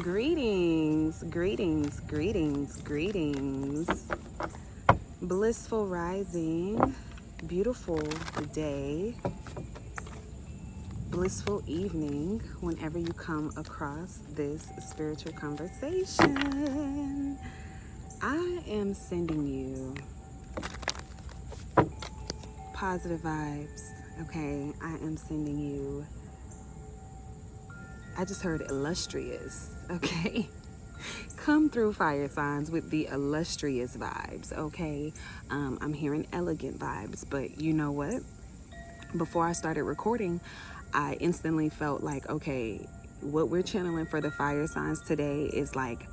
Greetings, greetings, greetings, greetings. Blissful rising, beautiful day, blissful evening whenever you come across this spiritual conversation. I am sending you positive vibes, okay? I am sending you, I just heard illustrious, okay? Come through, fire signs, with the illustrious vibes, okay? I'm hearing elegant vibes, but you know what? Before I started recording, I instantly felt like, okay, what we're channeling for the fire signs today is like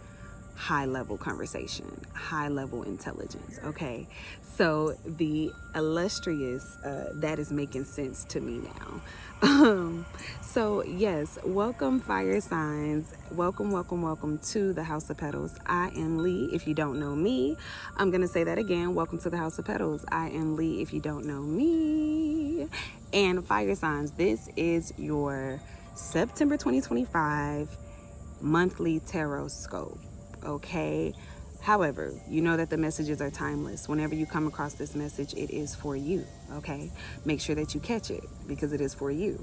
high level conversation, high level intelligence, okay? So the illustrious, that is making sense to me now. So yes, welcome fire signs. Welcome to the House of Petals. I am Lee. If you don't know me, I'm going to say that again. Welcome to the House of Petals. I am Lee. If you don't know me. And fire signs, this is your September 2025 monthly Tarotscope. Okay. However, you know that the messages are timeless. Whenever you come across this message, it is for you. Okay. Make sure that you catch it because it is for you.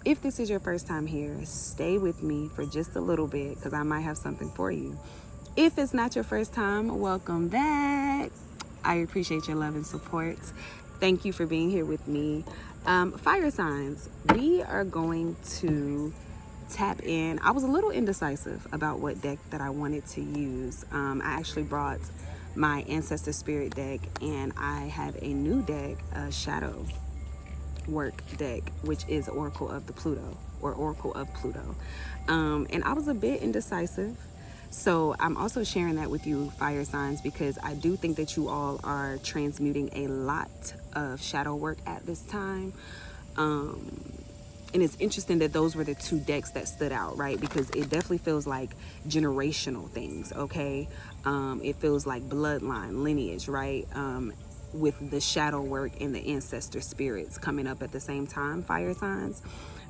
If this is your first time here, stay with me for just a little bit because I might have something for you. If it's not your first time, welcome back. I appreciate your love and support. Thank you for being here with me. Fire signs, we are going to tap in. I was a little indecisive about what deck that I wanted to use. I actually brought my Ancestor Spirit deck, and I have a new deck, a Shadow Work deck, which is Oracle of Pluto. And I was a bit indecisive. So I'm also sharing that with you, fire signs, because I do think that you all are transmuting a lot of shadow work at this time. And it's interesting that those were the two decks that stood out, right? Because it definitely feels like generational things, okay? It feels like bloodline, lineage, right? With the shadow work and the ancestor spirits coming up at the same time, fire signs.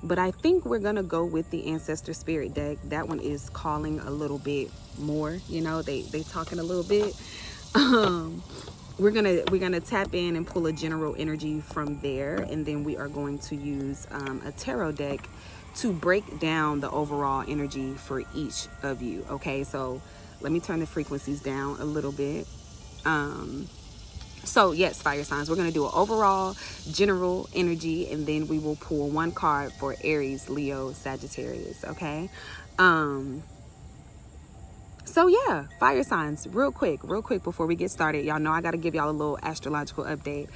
But I think we're going to go with the Ancestor Spirit deck. That one is calling a little bit more, you know, they talking a little bit. We're gonna tap in and pull a general energy from there, and then we are going to use a tarot deck to break down the overall energy for each of you. Okay, so let me turn the frequencies down a little bit. So yes, fire signs, we're going to do an overall general energy, and then we will pull one card for Aries, Leo, Sagittarius. Okay. So yeah, fire signs, real quick before we get started. Y'all know I got to give y'all a little astrological update.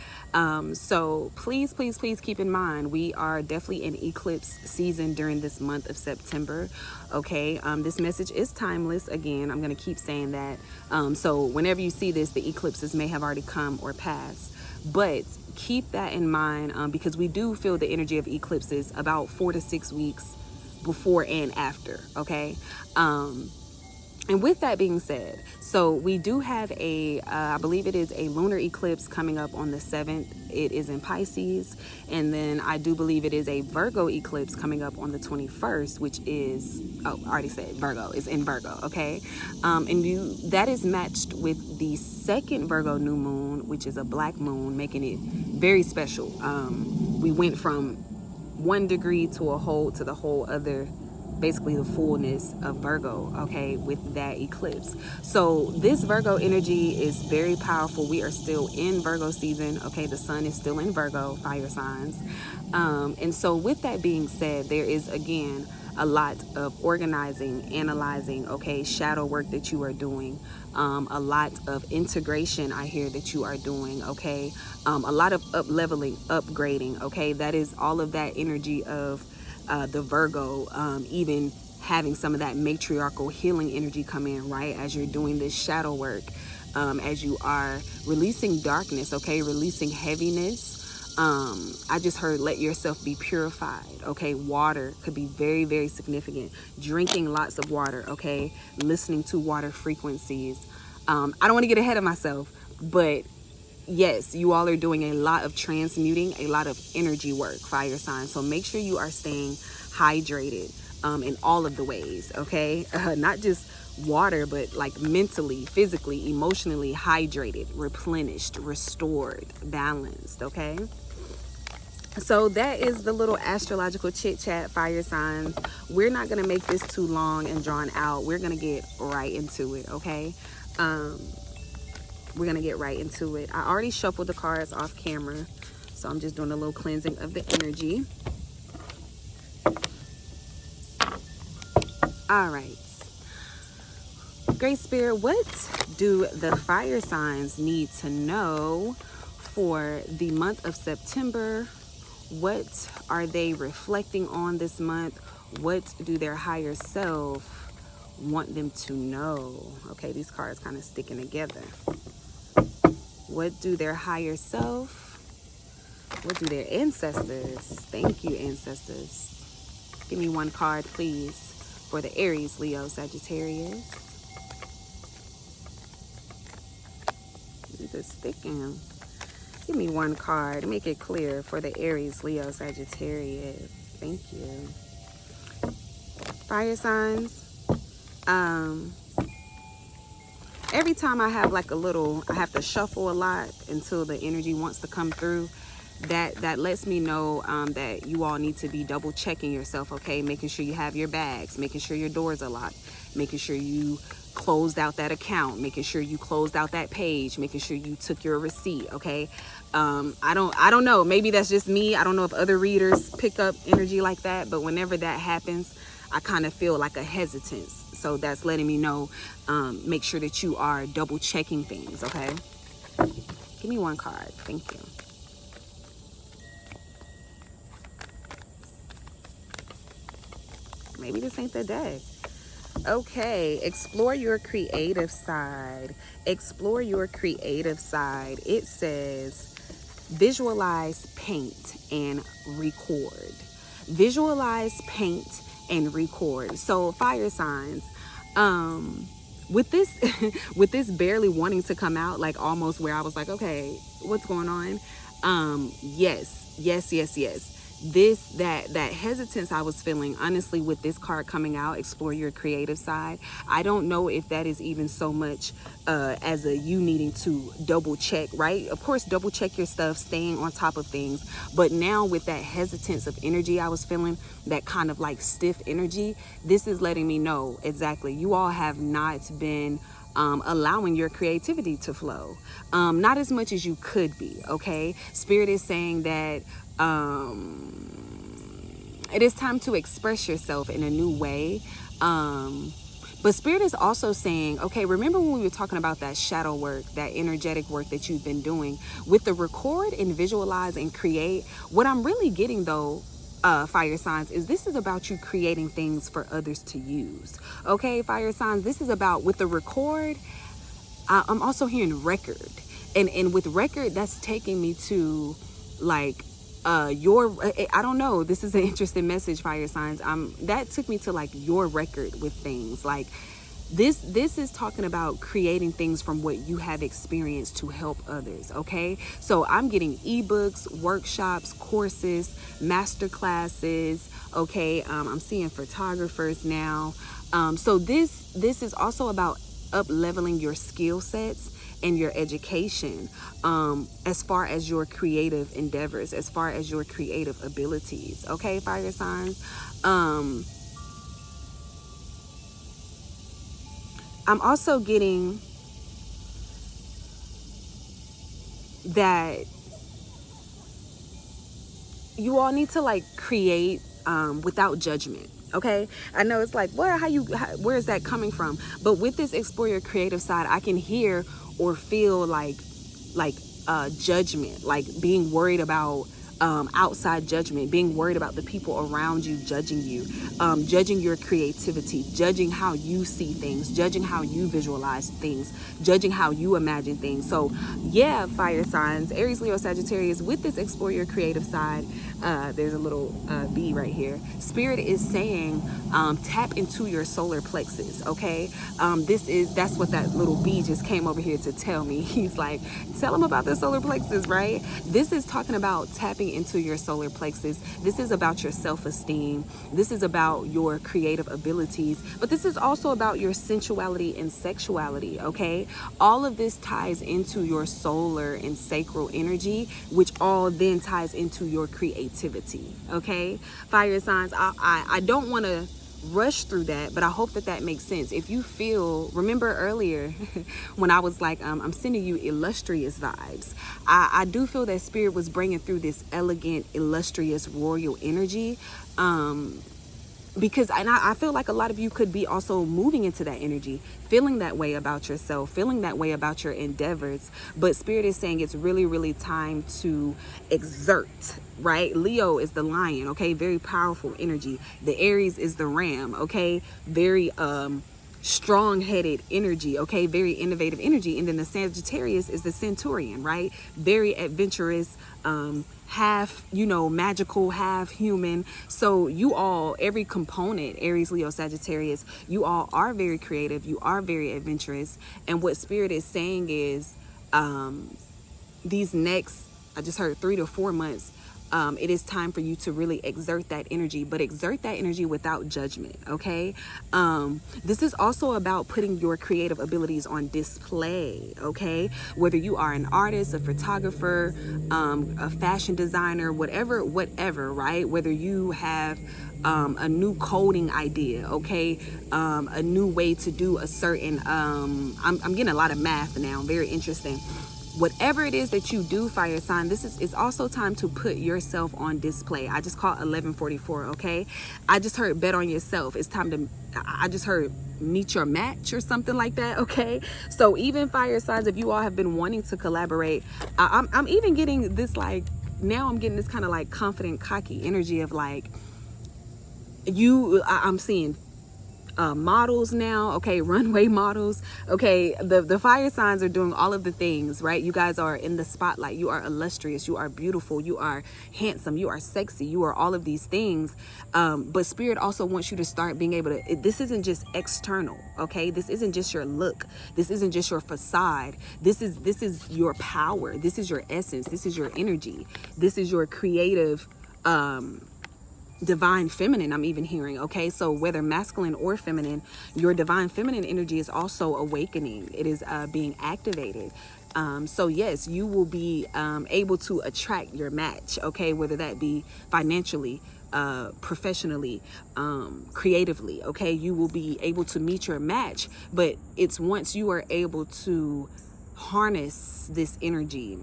So please keep in mind, we are definitely in eclipse season during this month of September. Okay. This message is timeless. Again, I'm going to keep saying that. So whenever you see this, the eclipses may have already come or passed, but keep that in mind, because we do feel the energy of eclipses about 4 to 6 weeks before and after. Okay. And with that being said, so we do have I believe it is a lunar eclipse coming up on the 7th. It is in Pisces. And then I do believe it is a Virgo eclipse coming up on the 21st, which is, I already said Virgo, is in Virgo, okay? That is matched with the second Virgo new moon, which is a black moon, making it very special. We went from 1 degree to the whole other, basically the fullness of Virgo, okay, with that eclipse. So this Virgo energy is very powerful. We are still in Virgo season, okay? The sun is still in Virgo, fire signs. And so with that being said, there is, again, a lot of organizing, analyzing, okay, shadow work that you are doing. A lot of integration I hear that you are doing, okay? A lot of up-leveling, upgrading, okay? That is all of that energy of the Virgo, even having some of that matriarchal healing energy come in, right? As you're doing this shadow work, as you are releasing darkness, okay? Releasing heaviness. I just heard, let yourself be purified, okay? Water could be very, very significant. Drinking lots of water, okay? Listening to water frequencies. I don't want to get ahead of myself, but yes, you all are doing a lot of transmuting, a lot of energy work, fire signs. So make sure you are staying hydrated. in all of the ways, okay? Not just water, but like mentally, physically, emotionally hydrated, replenished, restored, balanced, okay? So that is the little astrological chit chat, fire signs. We're not going to make this too long and drawn out. We're going to get right into it, okay? We're going to get right into it. I already shuffled the cards off camera, so I'm just doing a little cleansing of the energy. All right. Great Spirit, what do the fire signs need to know for the month of September? What are they reflecting on this month? What do their higher self want them to know? Okay, these cards kind of sticking together. What do their higher self, what do their ancestors, thank you ancestors. Give me one card, please, for the Aries, Leo, Sagittarius. These are sticking. Give me one card to make it clear for the Aries, Leo, Sagittarius. Thank you. Fire signs. Every time I have like I have to shuffle a lot until the energy wants to come through. That lets me know that you all need to be double checking yourself, okay? Making sure you have your bags, making sure your doors are locked, making sure you closed out that account, making sure you closed out that page, making sure you took your receipt, okay? I don't know, maybe that's just me. I don't know if other readers pick up energy like that, but whenever that happens, I kind of feel like a hesitance. So that's letting me know, make sure that you are double checking things, okay? Give me one card, thank you. Maybe this ain't the day. Okay, explore your creative side. Explore your creative side. It says visualize, paint, and record. Visualize, paint, and record. So fire signs, with this with this barely wanting to come out, like almost where I was like, okay, what's going on? Yes. That hesitance I was feeling, honestly, with this card coming out, explore your creative side. I don't know if that is even so much as a you needing to double check, right? Of course, double check your stuff, staying on top of things. But now with that hesitance of energy I was feeling, that kind of like stiff energy, this is letting me know exactly you all have not been allowing your creativity to flow, not as much as you could be, okay? Spirit is saying that it is time to express yourself in a new way. But Spirit is also saying, okay, remember when we were talking about that shadow work, that energetic work that you've been doing with the record and visualize and create? What I'm really getting though, fire signs, is this is about you creating things for others to use. Okay, fire signs, this is about with the record. I'm also hearing record, and with record, that's taking me to like I don't know, this is an interesting message, fire signs. That took me to like your record with things like this is talking about creating things from what you have experienced to help others, okay? So I'm getting ebooks, workshops, courses, master classes, okay? I'm seeing photographers now. So this is also about up leveling your skill sets and your education, as far as your creative endeavors, as far as your creative abilities, okay, fire signs? I'm also getting that you all need to like create without judgment. Okay, I know it's like, where is that coming from? But with this explore your creative side, I can hear or feel like judgment, like being worried about outside judgment, being worried about the people around you judging you, judging your creativity, judging how you see things, judging how you visualize things, judging how you imagine things. So yeah, fire signs, Aries, Leo, Sagittarius, with this explore your creative side, There's a little bee right here. Spirit is saying tap into your solar plexus, okay? That's what that little bee just came over here to tell me. He's like, tell him about the solar plexus, right? This is talking about tapping into your solar plexus. This is about your self-esteem. This is about your creative abilities, but this is also about your sensuality and sexuality, okay? All of this ties into your solar and sacral energy, which all then ties into your creativity, okay? Fire signs, I don't want to rush through that, but I hope that that makes sense. If you feel, remember earlier when I was like, I'm sending you illustrious vibes. I do feel that spirit was bringing through this elegant, illustrious, royal energy. Because I feel like a lot of you could be also moving into that energy, feeling that way about yourself, feeling that way about your endeavors. But spirit is saying it's really, really time to exert, right? Leo is the lion, okay? Very powerful energy. The Aries is the ram, okay? Very strong-headed energy, okay? Very innovative energy. And then the Sagittarius is the centurion, right? Very adventurous, half, magical, half human. So you all, every component, Aries, Leo, Sagittarius, you all are very creative. You are very adventurous. And what spirit is saying is these next, I just heard 3 to 4 months, it is time for you to really exert that energy, but exert that energy without judgment, okay? This is also about putting your creative abilities on display, okay? Whether you are an artist, a photographer, a fashion designer, whatever, right? Whether you have a new coding idea, okay? A new way to do a certain, I'm getting a lot of math now, very interesting. Whatever it is that you do, fire sign, it's also time to put yourself on display. I just called 1144, okay? I just heard bet on yourself. It's time to, I just heard meet your match or something like that, okay? So even fire signs, if you all have been wanting to collaborate, I'm even getting this, like, now I'm getting this kind of like confident, cocky energy of like, I'm seeing models now, okay, runway models, okay, the fire signs are doing all of the things, right? You guys are in the spotlight. You are illustrious, you are beautiful, you are handsome, you are sexy, you are all of these things, but spirit also wants you to start being able to, this isn't just external, okay? This isn't just your look, this isn't just your facade, this is your power, this is your essence, this is your energy, this is your creative divine feminine, I'm even hearing, okay? So whether masculine or feminine, your divine feminine energy is also awakening. It is being activated. So yes, you will be able to attract your match, okay? Whether that be financially, professionally, creatively, okay? You will be able to meet your match, but it's once you are able to harness this energy.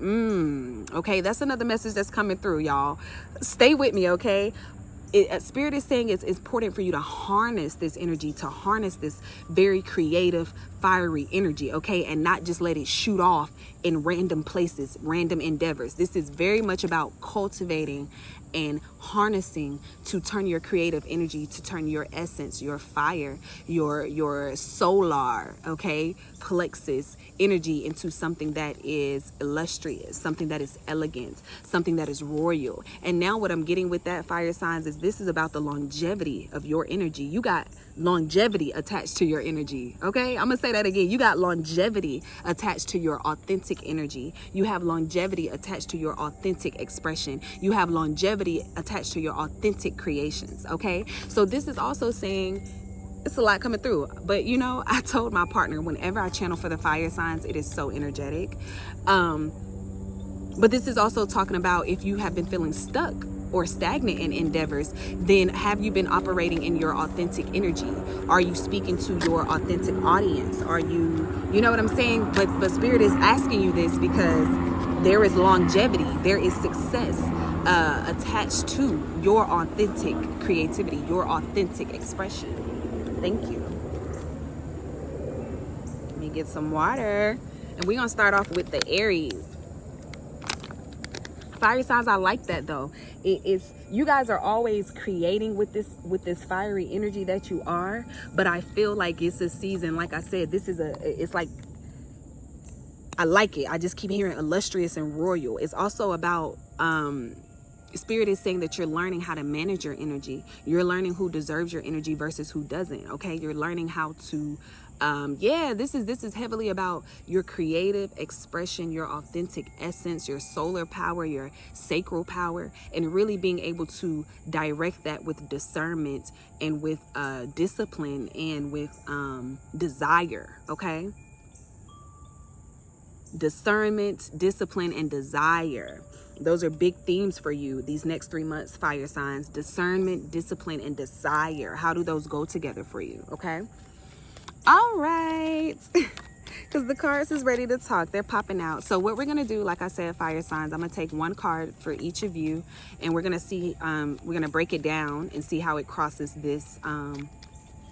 Okay, that's another message that's coming through, y'all. Stay with me, okay? Spirit is saying it's important for you to harness this energy, to harness this very creative, fiery energy, okay? And not just let it shoot off in random places, random endeavors. This is very much about cultivating and harnessing to turn your creative energy, to turn your essence, your fire, your solar, okay, plexus energy into something that is illustrious, something that is elegant, something that is royal. And now what I'm getting with that, fire signs, is this is about the longevity of your energy. You got longevity attached to your energy, okay? I'm gonna say that again. You got longevity attached to your authentic energy. You have longevity attached to your authentic expression. You have longevity attached to your authentic creations, okay? So this is also saying it's a lot coming through, but I told my partner, whenever I channel for the fire signs, it is so energetic. But this is also talking about if you have been feeling stuck or stagnant in endeavors, then have you been operating in your authentic energy? Are you speaking to your authentic audience? Are you know what I'm saying? But spirit is asking you this because there is longevity, there is success attached to your authentic creativity, your authentic expression. Thank you. Let me get some water. And we're gonna start off with the Aries. Fire signs, I like that though. You guys are always creating with this fiery energy that you are, but I feel like it's a season, like I said, it's like, I like it. I just keep hearing illustrious and royal. It's also about Spirit is saying that you're learning how to manage your energy. You're learning who deserves your energy versus who doesn't. Okay, you're learning how to this is heavily about your creative expression, your authentic essence, your solar power, your sacral power, and really being able to direct that with discernment and with discipline and with desire. Okay, discernment, discipline, and desire. Those are big themes for you these next 3 months, fire signs. Discernment, discipline, and desire. How do those go together for you? Okay. All right. Because the cards is ready to talk. They're popping out. So what we're going to do, like I said, fire signs, I'm going to take one card for each of you. And we're going to see, we're going to break it down and see how it crosses this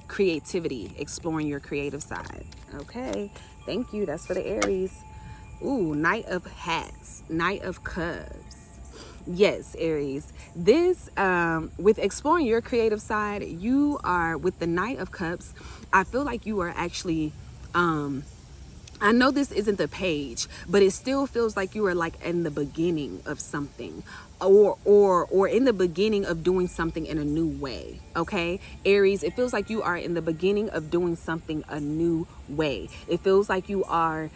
creativity, exploring your creative side. Okay. Thank you. That's for the Aries. Ooh, Knight of Hats, Knight of Cups. Yes, Aries. This, with exploring your creative side, you are, with the Knight of Cups, I feel like you are actually, I know this isn't the page, but it still feels like you are like in the beginning of something, or in the beginning of doing something in a new way. Okay, Aries, it feels like you are in the beginning of doing something a new way. It feels like you are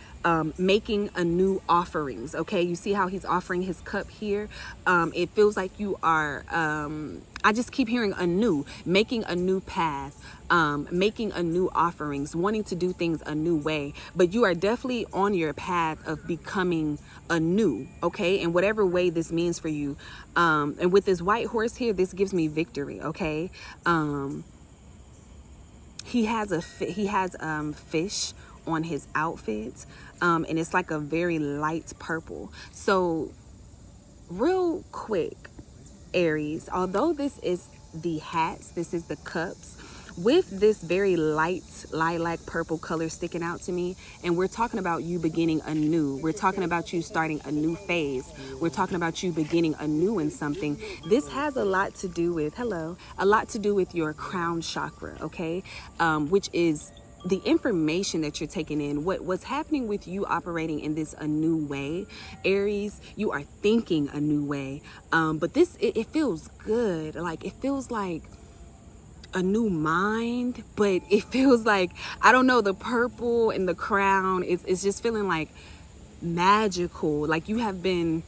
making a new offerings. Okay, you see how he's offering his cup here. It feels like you are I just keep hearing anew, making a new path, making a new offerings, wanting to do things a new way. But you are definitely on your path of becoming anew, okay? In whatever way this means for you. And with this white horse here, this gives me victory, okay? He has fish on his outfit, and it's like a very light purple. So real quick, Aries, although this is the hats, this is the cups, with this very light lilac purple color sticking out to me, and we're talking about you beginning anew. We're talking about you starting a new phase. We're talking about you beginning anew in something. This has a lot to do with, a lot to do with your crown chakra, okay? Which is the information that you're taking in, what's happening with you operating in this a new way. Aries, you are thinking a new way. But this, it feels good. Like, it feels like a new mind, but it feels like, I don't know, the purple and the crown, it's just feeling like magical. Like you have been,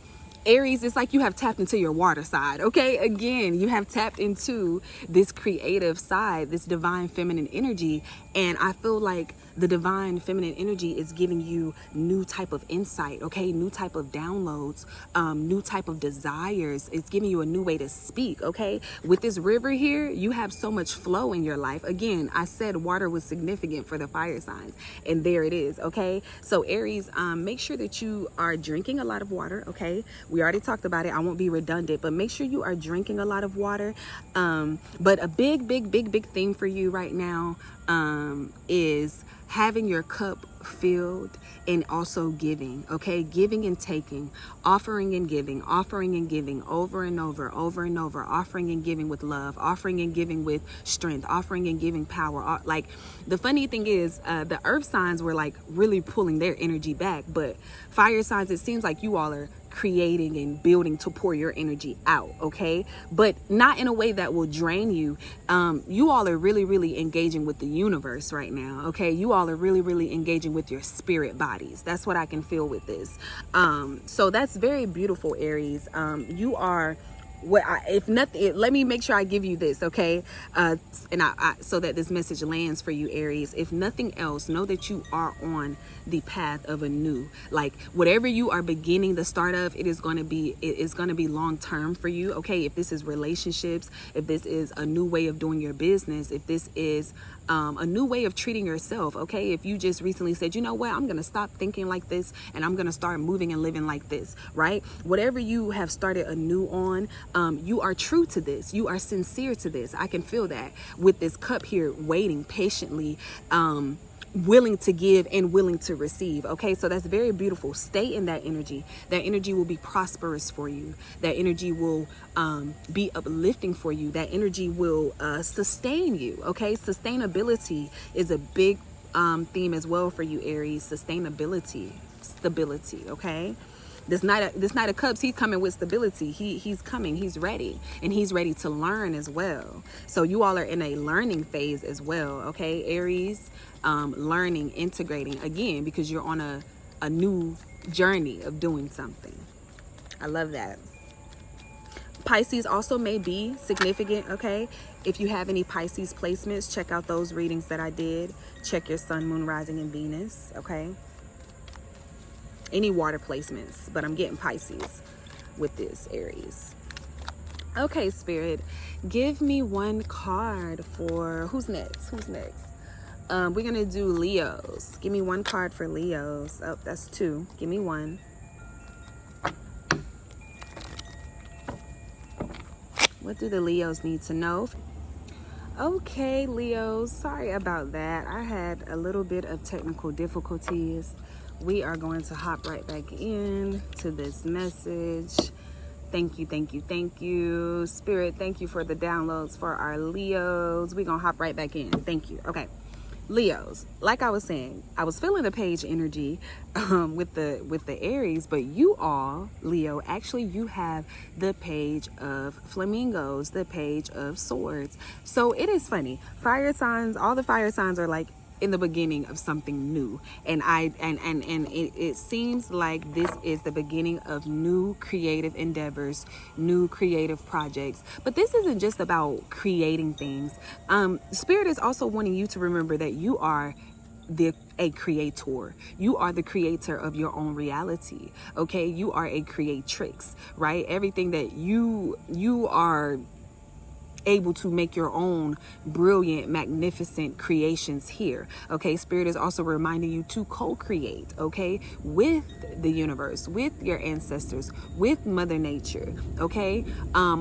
Aries, it's like you have tapped into your water side, okay? Again, you have tapped into this creative side, this divine feminine energy, and I feel like the divine feminine energy is giving you new type of insight, okay? New type of downloads, new type of desires. It's giving you a new way to speak, okay? With this river here, you have so much flow in your life. Again, I said water was significant for the fire signs, and there it is, okay? So Aries, make sure that you are drinking a lot of water, okay? We already talked about it. I won't be redundant, but make sure you are drinking a lot of water. But a big theme for you right now is having your cup filled and also giving, okay? Giving and taking, offering and giving over and over, offering and giving with love, offering and giving with strength, offering and giving power. Like, the funny thing is, the earth signs were like really pulling their energy back, but fire signs, it seems like you all are creating and building to pour your energy out, okay? But not in a way that will drain you. You all are really engaging with the universe right now, okay? You all are really engaging with your spirit bodies. That's what I can feel with this. So that's very beautiful, Aries. You are if nothing, let me make sure I give you this, okay? And so that this message lands for you, Aries. If nothing else, know that you are on the path of a new, like whatever you are beginning the start of, it is going to be long term for you, okay? If this is relationships, if this is a new way of doing your business, if this is a new way of treating yourself, okay? If you just recently said, you know what, I'm gonna stop thinking like this and I'm gonna start moving and living like this, right? Whatever you have started anew on, you are true to this, you are sincere to this. I can feel that with this cup here, waiting patiently, willing to give and willing to receive, okay? So that's very beautiful. Stay in that energy. That energy will be prosperous for you. That energy will be uplifting for you. That energy will sustain you, okay? Sustainability is a big theme as well for you, Aries. Sustainability, stability, okay? This Knight of Cups, he's coming with stability. He's coming, he's ready, and he's ready to learn as well. So you all are in a learning phase as well, okay? Aries, learning, integrating, again, because you're on a new journey of doing something. I love that. Pisces also may be significant, okay? If you have any Pisces placements, check out those readings that I did. Check your sun, moon, rising, and Venus, okay? Any water placements, but I'm getting Pisces with this, Aries. Okay, Spirit, give me one card for, who's next? We're gonna do Leos. Give me one card for Leos. Oh, that's two. Give me one. What do the Leos need to know? Okay, Leos, sorry about that. I had a little bit of technical difficulties. We are going to hop right back in to this message. Thank you. Spirit, thank you for the downloads for our Leos. We're going to hop right back in. Thank you. Okay. Leos, like I was saying, I was feeling the page energy with the Aries, but you all, Leo, actually you have the page of flamingos, the page of swords. So it is funny. Fire signs, all the fire signs are like in the beginning of something new, and it seems like this is the beginning of new creative endeavors, new creative projects. But this isn't just about creating things. Spirit is also wanting you to remember that you are a creator. You are the creator of your own reality. Okay, you are a creatrix, right? Everything that you are able to make your own brilliant, magnificent creations here. Okay, Spirit is also reminding you to co-create, okay, with the universe, with your ancestors, with Mother Nature, okay,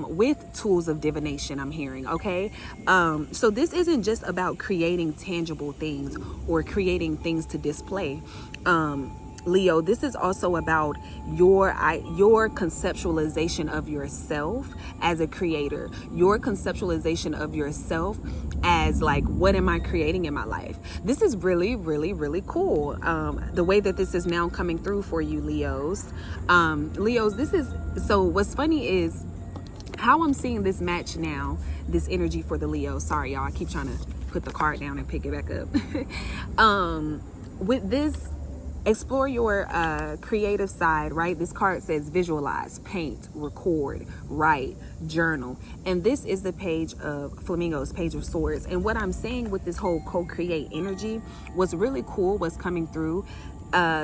with tools of divination, I'm hearing, okay. So this isn't just about creating tangible things or creating things to display. Leo, this is also about your conceptualization of yourself as a creator, your conceptualization of yourself as like, what am I creating in my life? This is really, really, really cool. The way that this is now coming through for you, Leos. Leos, this is, so what's funny is how I'm seeing this match now, this energy for the Leo. Sorry, y'all, I keep trying to put the card down and pick it back up. With this, explore your creative side, right? This card says visualize, paint, record, write, journal. And this is the page of flamingos, page of swords. And what I'm saying with this whole co-create energy was really cool, what's coming through.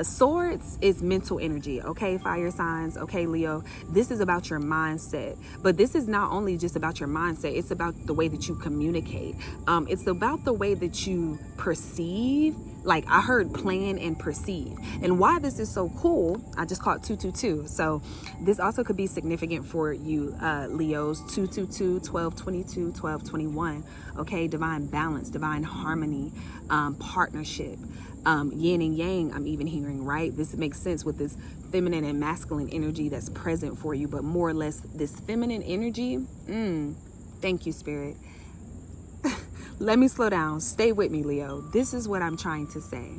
Swords is mental energy, okay, fire signs, okay, Leo. This is about your mindset, but this is not only just about your mindset, it's about the way that you communicate. It's about the way that you perceive. Like I heard plan and perceive. And why this is so cool, I just caught 222. So this also could be significant for you, Leos. 222, 1222, 1221. Okay, divine balance, divine harmony, partnership, yin and yang, I'm even hearing, right? This makes sense with this feminine and masculine energy that's present for you, but more or less this feminine energy. Thank you, Spirit. Let me slow down. Stay with me, Leo. This is what I'm trying to say.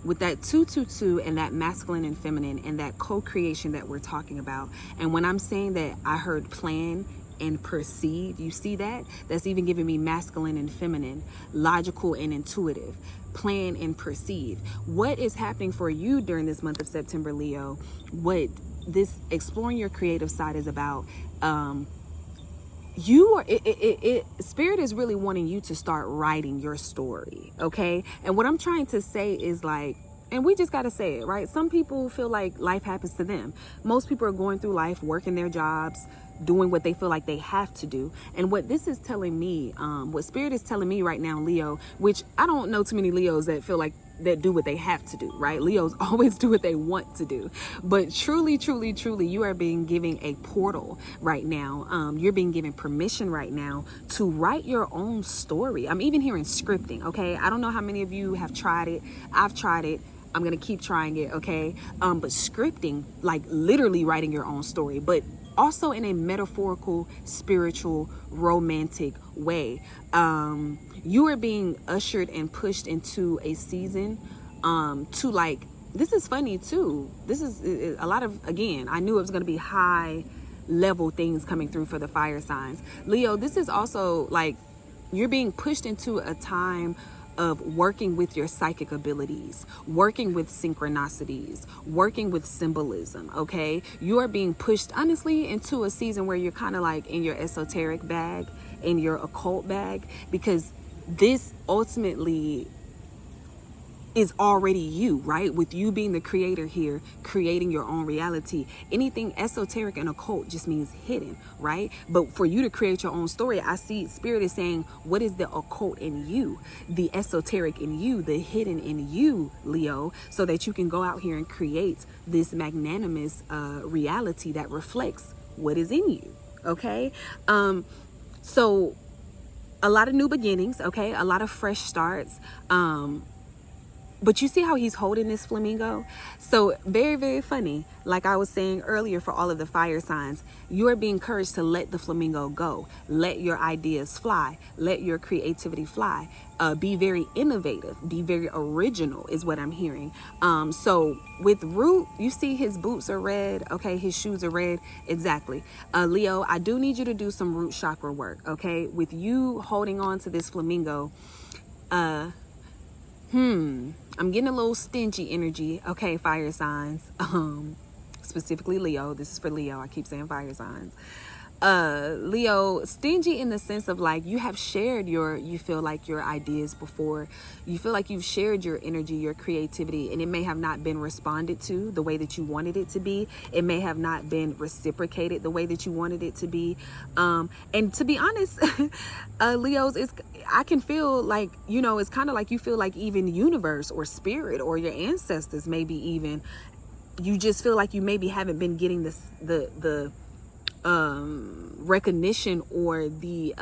With that 222 and that masculine and feminine and that co-creation that we're talking about. And when I'm saying that I heard plan and perceive, you see that? That's even giving me masculine and feminine, logical and intuitive, plan and perceive. What is happening for you during this month of September, Leo? What this exploring your creative side is about, Spirit is really wanting you to start writing your story, okay? And what I'm trying to say is like, and we just got to say it, right? Some people feel like life happens to them. Most people are going through life, working their jobs, doing what they feel like they have to do. And what this is telling me, what Spirit is telling me right now, Leo, which I don't know too many Leos that feel like that do what they have to do, right? Leos always do what they want to do. But truly, truly, truly, you are being given a portal right now. You're being given permission right now to write your own story. I'm even hearing scripting, okay? I don't know how many of you have tried it. I've tried it. I'm going to keep trying it, okay? But scripting, like literally writing your own story, but also in a metaphorical, spiritual, romantic way. You are being ushered and pushed into a season to like this is funny too. This is a lot of, again, I knew it was going to be high level things coming through for the fire signs. Leo, this is also like you're being pushed into a time of working with your psychic abilities, working with synchronicities, working with symbolism, okay? You are being pushed, honestly, into a season where you're kind of like in your esoteric bag, in your occult bag, because this ultimately is already you, right? With you being the creator here, creating your own reality. Anything esoteric and occult just means hidden, right? But for you to create your own story, I see Spirit is saying, what is the occult in you, the esoteric in you, the hidden in you, Leo, so that you can go out here and create this magnanimous reality that reflects what is in you, okay? So a lot of new beginnings, okay? A lot of fresh starts. But you see how he's holding this flamingo? So very, very funny. Like I was saying earlier, for all of the fire signs, you are being encouraged to let the flamingo go. Let your ideas fly. Let your creativity fly. Be very innovative. Be very original is what I'm hearing. So with Root, you see his boots are red. Okay, his shoes are red. Exactly. Leo, I do need you to do some root chakra work. Okay, with you holding on to this flamingo, I'm getting a little stingy energy. Okay, fire signs. Specifically Leo. This is for Leo. I keep saying fire signs. Leo, stingy in the sense of like you have shared you feel like your ideas before. You feel like you've shared your energy, your creativity, and it may have not been responded to the way that you wanted it to be. It may have not been reciprocated the way that you wanted it to be. And to be honest, Leos, I can feel like, you know, it's kind of like you feel like even universe or spirit or your ancestors, maybe even, you just feel like you maybe haven't been getting the recognition or the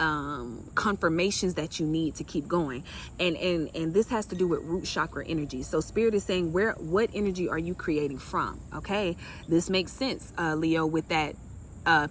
confirmations that you need to keep going, and this has to do with root chakra energy. So Spirit is saying, what energy are you creating from? Okay, this makes sense, Leo, with that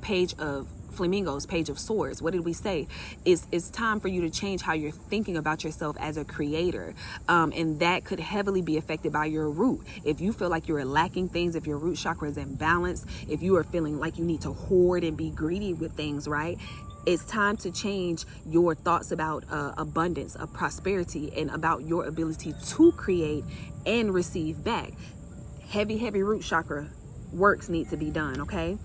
page of flamingos, page of swords. What did we say? It's time for you to change how you're thinking about yourself as a creator, and that could heavily be affected by your root. If you feel like you're lacking things, if your root chakra is imbalanced, if you are feeling like you need to hoard and be greedy with things, right? It's time to change your thoughts about abundance, of prosperity, and about your ability to create and receive back. Heavy root chakra works need to be done, okay?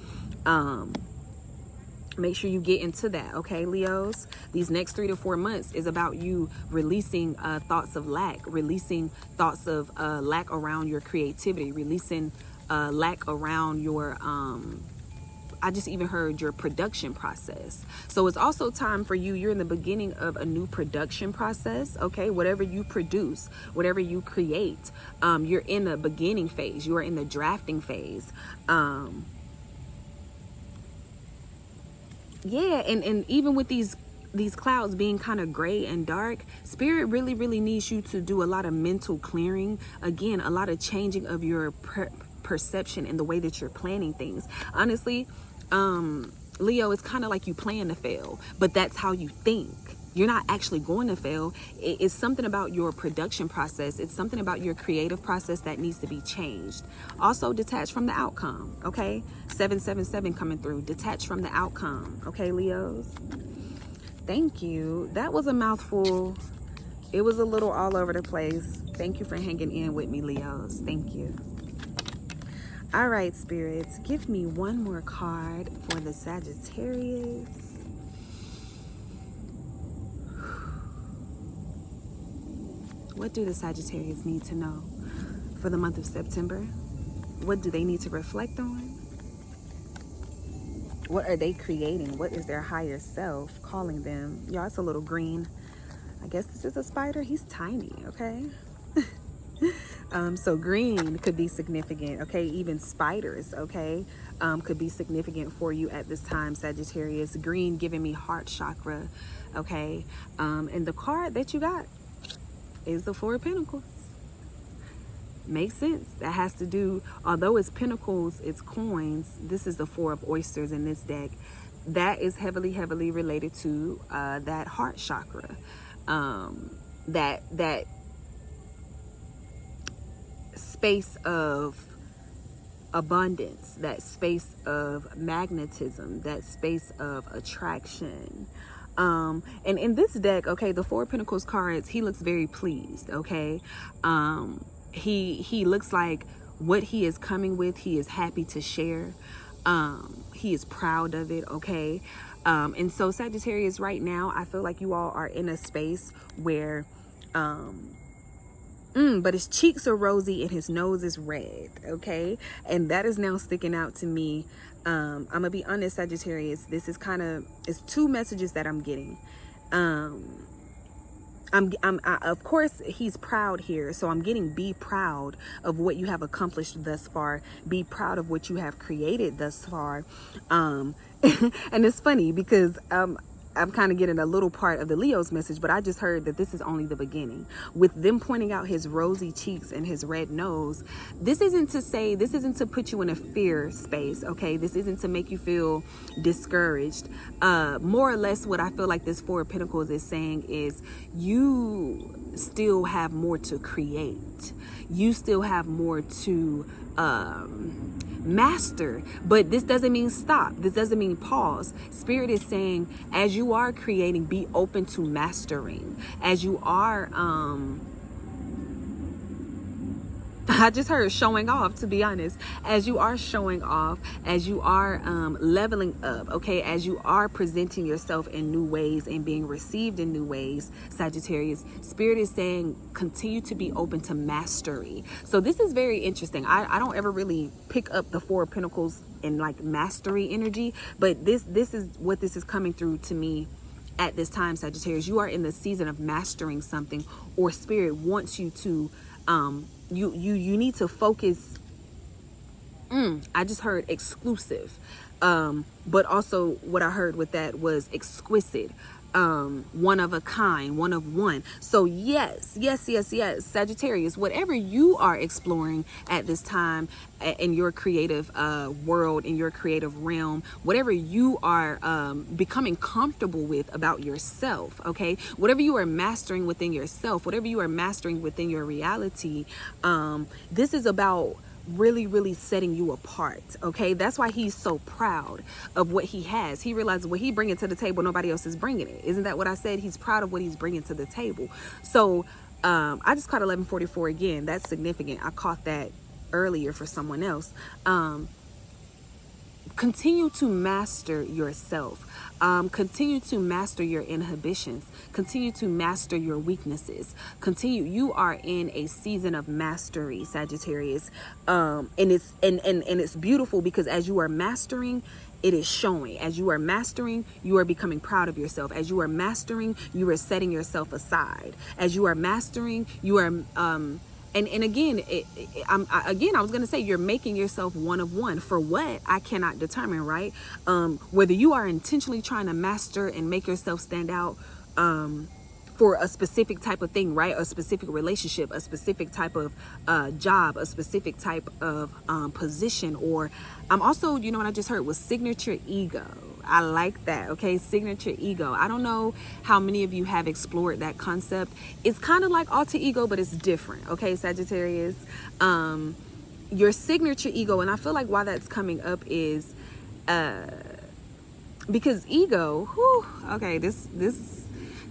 Make sure you get into that, okay, Leos? These next 3 to 4 months is about you releasing thoughts of lack, releasing thoughts of lack around your creativity, releasing lack around your, I just even heard your production process. So it's also time for you, you're in the beginning of a new production process, okay? Whatever you produce, whatever you create, you're in the beginning phase, you are in the drafting phase. Yeah, and even with these clouds being kind of gray and dark, Spirit really needs you to do a lot of mental clearing. Again, a lot of changing of your perception and the way that you're planning things. Honestly, Leo, it's kind of like you plan to fail, but that's how you think. You're not actually going to fail. It's something about your production process. It's something about your creative process that needs to be changed. Also, detach from the outcome, okay? 777 coming through. Detach from the outcome, okay, Leos? Thank you. That was a mouthful. It was a little all over the place. Thank you for hanging in with me, Leos. Thank you. All right, spirits, give me one more card for the Sagittarius. What do the Sagittarius need to know for the month of September? What do they need to reflect on? What are they creating? What is their higher self calling them? Y'all, it's a little green. I guess this is a spider. He's tiny, okay? So green could be significant, okay? Even spiders, okay, could be significant for you at this time, Sagittarius. Green giving me heart chakra, okay? And the card that you got is the Four of Pentacles. Makes sense. That has to do, although it's pentacles, it's coins, this is the Four of Oysters in this deck. That is heavily related to that heart chakra. That space of abundance, that space of magnetism, that space of attraction. And in this deck, okay, the Four of Pentacles cards, he looks very pleased, okay? He looks like what he is coming with, he is happy to share. He is proud of it, okay? And so Sagittarius, right now, I feel like you all are in a space where, but his cheeks are rosy and his nose is red, okay? And that is now sticking out to me. I'm gonna be honest, Sagittarius, this is it's two messages that I'm getting. Of course, he's proud here. So I'm getting, be proud of what you have accomplished thus far. Be proud of what you have created thus far. And it's funny because, I'm kind of getting a little part of the Leo's message, but I just heard that this is only the beginning. With them pointing out his rosy cheeks and his red nose, this isn't to put you in a fear space, okay? This isn't to make you feel discouraged. More or less what I feel like this Four of Pentacles is saying is you still have more to create. You still have more to master, but this doesn't mean stop. This doesn't mean pause. Spirit is saying, as you are creating, be open to mastering. As you are, I just heard showing off, to be honest. As you are showing off, as you are leveling up, okay, as you are presenting yourself in new ways and being received in new ways, Sagittarius, Spirit is saying continue to be open to mastery. So this is very interesting. I don't ever really pick up the Four of Pentacles in like mastery energy, but this is what this is coming through to me at this time, Sagittarius. You are in the season of mastering something, or Spirit wants you to you need to focus. I just heard exclusive, but also what I heard with that was exquisite, one of a kind, one of one. So yes, Sagittarius, whatever you are exploring at this time in your creative world, in your creative realm, whatever you are becoming comfortable with about yourself, okay, whatever you are mastering within yourself, whatever you are mastering within your reality, this is about really setting you apart, okay? That's why he's so proud of what he has. He realizes what he bringing to the table, nobody else is bringing it. Isn't that what I said? He's proud of what he's bringing to the table. So I just caught 1144 again. That's significant. I caught that earlier for someone else. Continue to master yourself. Continue to master your inhibitions. Continue to master your weaknesses. You are in a season of mastery, Sagittarius. And it's beautiful because as you are mastering, it is showing. As you are mastering, you are becoming proud of yourself. As you are mastering, you are setting yourself aside. As you are mastering, you are And again, I was going to say, you're making yourself one of one. For what? I cannot determine, right? Whether you are intentionally trying to master and make yourself stand out for a specific type of thing, right? A specific relationship, a specific type of job, a specific type of position. Or I'm also, you know what I just heard was signature ego. I like that, okay? Signature ego. I don't know how many of you have explored that concept. It's kind of like alter ego, but it's different, okay, Sagittarius? Your signature ego, and I feel like why that's coming up is because ego, okay, this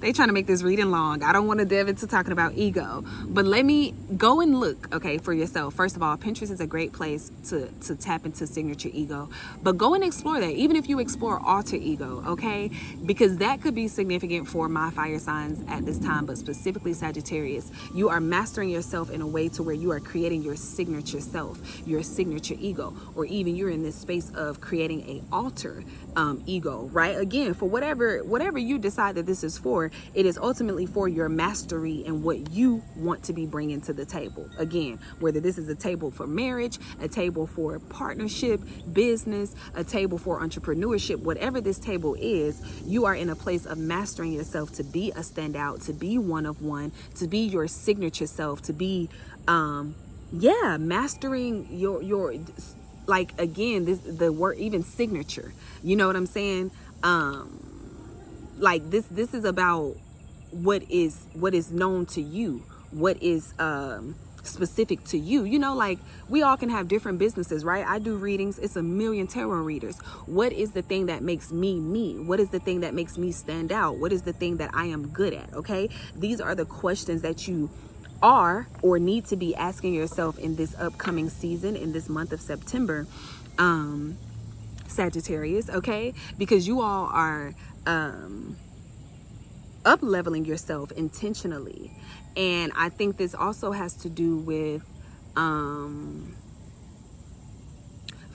they trying to make this reading long. I don't want to dive into talking about ego, but let me go and look, okay, for yourself. First of all, Pinterest is a great place to tap into signature ego, but go and explore that, even if you explore alter ego, okay, because that could be significant for my fire signs at this time, but specifically Sagittarius. You are mastering yourself in a way to where you are creating your signature self, your signature ego, or even you're in this space of creating a alter ego, right? Again, for whatever you decide that this is for, it is ultimately for your mastery and what you want to be bringing to the table. Again, whether this is a table for marriage, a table for partnership, business, a table for entrepreneurship, whatever this table is, you are in a place of mastering yourself to be a standout, to be one of one, to be your signature self, to be, mastering your like, again, the word, even signature, you know what I'm saying? Like this is about what is known to you, what is specific to you. You know, like we all can have different businesses, right? I do readings. It's a million tarot readers. What is the thing that makes me me? What is the thing that makes me stand out? What is the thing that I am good at? Okay. These are the questions that you are or need to be asking yourself in this upcoming season, in this month of September, Sagittarius. Okay. Because you all are, up leveling yourself intentionally. And I think this also has to do with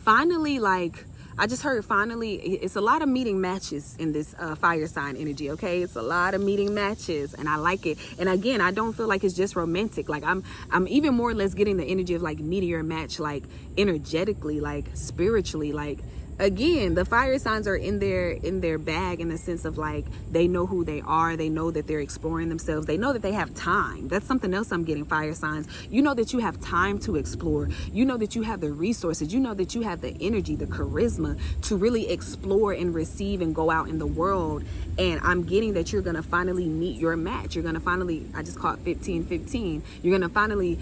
finally, like I just heard, finally it's a lot of meeting matches in this fire sign energy. Okay, it's a lot of meeting matches, and I like it. And again, I don't feel like it's just romantic. Like I'm even more or less getting the energy of like meteor match, like energetically, like spiritually. Like again, the fire signs are in their bag, in the sense of like they know who they are, they know that they're exploring themselves, they know that they have time. That's something else I'm getting, fire signs. You know that you have time to explore, you know that you have the resources, you know that you have the energy, the charisma to really explore and receive and go out in the world. And I'm getting that you're gonna finally meet your match. You're gonna finally, I just call it 1515, you're gonna finally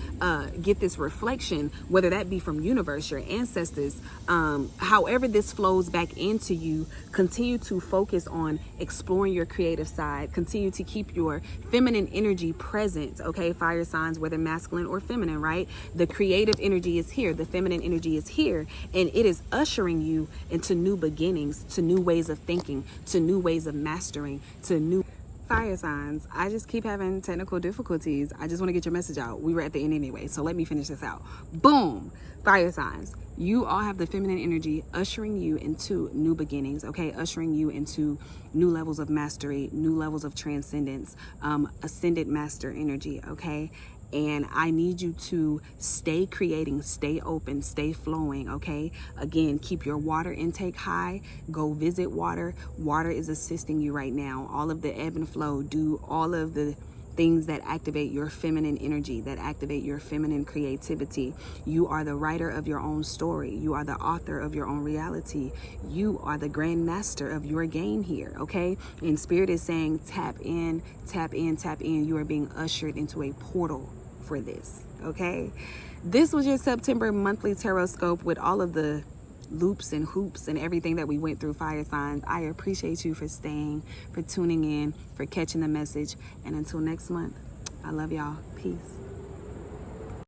get this reflection, whether that be from universe, your ancestors, however this flows back into you. Continue to focus on exploring your creative side. Continue to keep your feminine energy present. Okay, fire signs, whether masculine or feminine, right? The creative energy is here, the feminine energy is here, and it is ushering you into new beginnings, to new ways of thinking, to new ways of mastering, to new fire signs. I just keep having technical difficulties. I just want to get your message out. We were at the end anyway, so let me finish this out. Boom. Fire signs, you all have the feminine energy ushering you into new beginnings. Okay, ushering you into new levels of mastery, new levels of transcendence, ascended master energy. Okay, and I need you to stay creating, stay open, stay flowing. Okay, again, keep your water intake high. Go visit water. Water is assisting you right now. All of the ebb and flow, do all of the things that activate your feminine energy, that activate your feminine creativity. You are the writer of your own story. You are the author of your own reality. You are the grand master of your game here. Okay, and spirit is saying tap in, tap in, tap in. You are being ushered into a portal for this. Okay, this was your September monthly Tarotscope with all of the loops and hoops and everything that we went through, fire signs. I appreciate you for staying, for tuning in, for catching the message. And until next month, I love y'all. Peace.